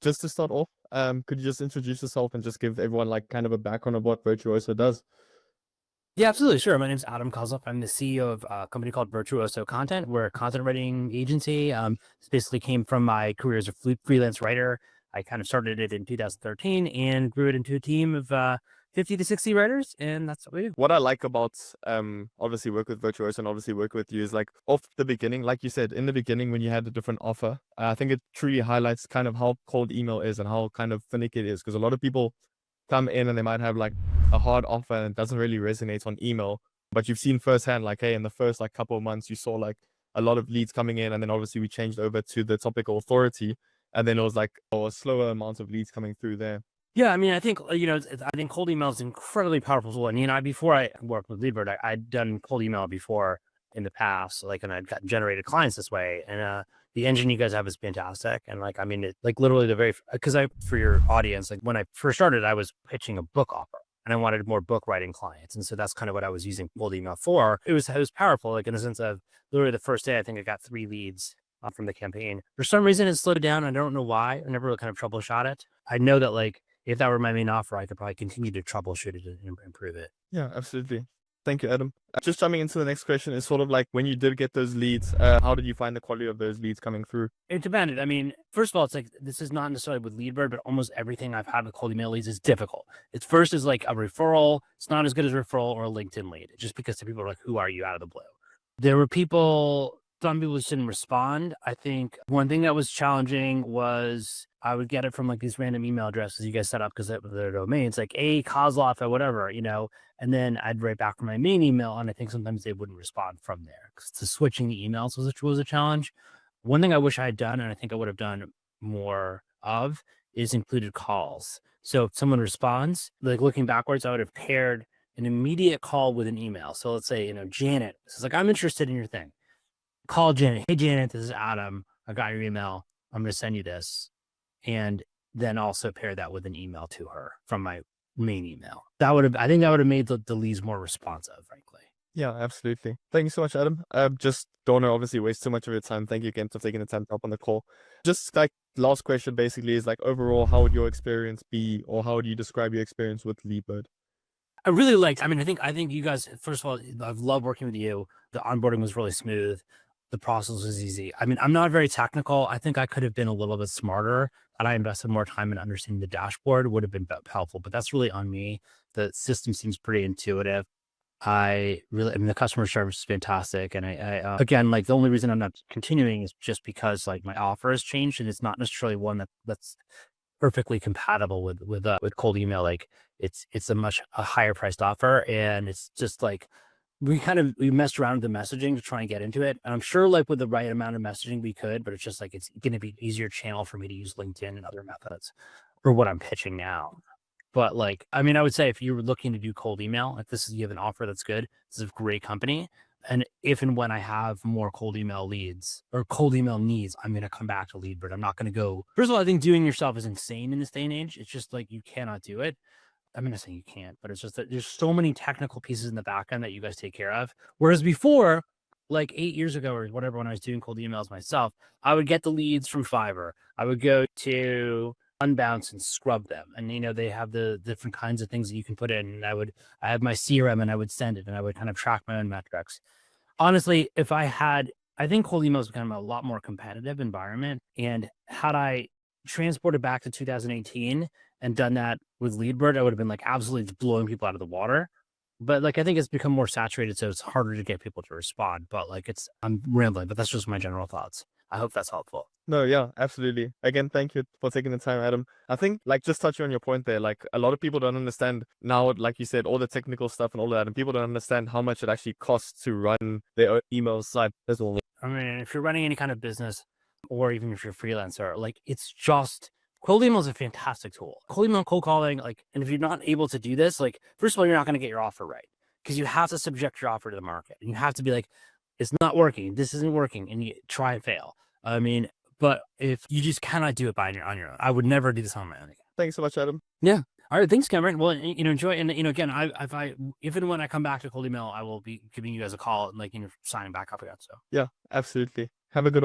just to start off, could you just introduce yourself and just give everyone like kind of a background of what Virtuoso does? Yeah, absolutely. Sure. My name's Adam Kozlov. I'm the CEO of a company called Virtuoso Content. We're a content writing agency. This basically came from my career as a freelance writer. I kind of started it in 2013 and grew it into a team of 50 to 60 writers. And that's what we do. What I like about obviously work with Virtuoso and obviously work with you is like off the beginning, like you said, in the beginning when you had a different offer, I think it truly highlights kind of how cold email is and how kind of finicky it is. Because a lot of people come in and they might have like a hard offer and it doesn't really resonate on email. But you've seen firsthand, like, hey, in the first like couple of months, you saw like a lot of leads coming in, and then obviously we changed over to the topical authority, and then it was like a slower amount of leads coming through there. Yeah, I mean, I think, I think cold email is an incredibly powerful tool. And, before I worked with Leadbird, I'd done cold email before in the past, and I'd got generated clients this way. And the engine you guys have is fantastic. And I mean, literally for your audience, like when I first started, I was pitching a book offer and I wanted more book writing clients. And so that's kind of what I was using cold email for. It was powerful, like in the sense of literally the first day, I think I got 3 leads from the campaign. For some reason, it slowed down. I don't know why. I never really kind of troubleshot it. I know that if that were my main offer, I could probably continue to troubleshoot it and improve it. Yeah, absolutely. Thank you, Adam. Just jumping into the next question is sort of like when you did get those leads, how did you find the quality of those leads coming through? It depended. I mean, first of all, it's like, this is not necessarily with Leadbird, but almost everything I've had with cold email leads is difficult. It's first is like a referral. It's not as good as a referral or a LinkedIn lead, just because the people are like, who are you, out of the blue? There were some people just didn't respond. I think one thing that was challenging was I would get it from like these random email addresses you guys set up because of their domains, like a Kozlov or whatever, and then I'd write back from my main email, and I think sometimes they wouldn't respond from there. So switching the emails was a challenge. One thing I wish I had done, and I think I would have done more of, is included calls. So if someone responds, like looking backwards, I would have paired an immediate call with an email. So let's say, Janet says like, I'm interested in your thing. Call Janet. Hey, Janet, this is Adam. I got your email. I'm going to send you this. And then also pair that with an email to her from my main email. I think that would have made the leads more responsive, frankly. Yeah, absolutely. Thank you so much, Adam. Just don't want to obviously waste too much of your time. Thank you again for taking the time to hop on the call. Just like last question basically is like overall, how would your experience be, or how would you describe your experience with Leadbird? I really liked, I think you guys, first of all, I've loved working with you. The onboarding was really smooth. The process was easy. I mean, I'm not very technical. I think I could have been a little bit smarter, and I invested more time in understanding the dashboard would have been helpful, but that's really on me. The system seems pretty intuitive. The customer service is fantastic. And I again, like the only reason I'm not continuing is just because like my offer has changed, and it's not necessarily one that's perfectly compatible with cold email. Like it's a higher priced offer, and it's just like, we messed around with the messaging to try and get into it. And I'm sure like with the right amount of messaging we could, but it's just like, it's going to be an easier channel for me to use LinkedIn and other methods for what I'm pitching now. But I would say if you were looking to do cold email, like you have an offer that's good, this is a great company. And if and when I have more cold email leads or cold email needs, I'm going to come back to Leadbird. I'm not going to go. First of all, I think doing yourself is insane in this day and age. It's just like, you cannot do it. I'm not saying you can't, but it's just that there's so many technical pieces in the back end that you guys take care of. Whereas before, like 8 years ago or whatever, when I was doing cold emails myself, I would get the leads from Fiverr. I would go to Unbounce and scrub them. And, they have the different kinds of things that you can put in. And I had my CRM and I would send it, and I would kind of track my own metrics. Honestly, I think cold email is kind of a lot more competitive environment. And had I transported back to 2018 and done that with Leadbird, I would have been like absolutely blowing people out of the water. But I think it's become more saturated, so it's harder to get people to respond. But I'm rambling, but that's just my general thoughts. I hope that's helpful. No, yeah, absolutely. Again, thank you for taking the time, Adam. I think just touching on your point there, like a lot of people don't understand now, like you said, all the technical stuff and all that, and people don't understand how much it actually costs to run their email site as well. I mean, if you're running any kind of business, or even if you're a freelancer, it's just, cold email is a fantastic tool. Cold email, cold calling, and if you're not able to do this, first of all, you're not going to get your offer right, because you have to subject your offer to the market, and you have to be like, it's not working, this isn't working, and you try and fail. I mean, but if you just cannot do it on your own, I would never do this on my own again. Thanks so much, Adam. Yeah. All right. Thanks, Cameron. Well, enjoy. And, again, if and when I come back to cold email, I will be giving you guys a call and signing back up again. So yeah, absolutely. Have a good one.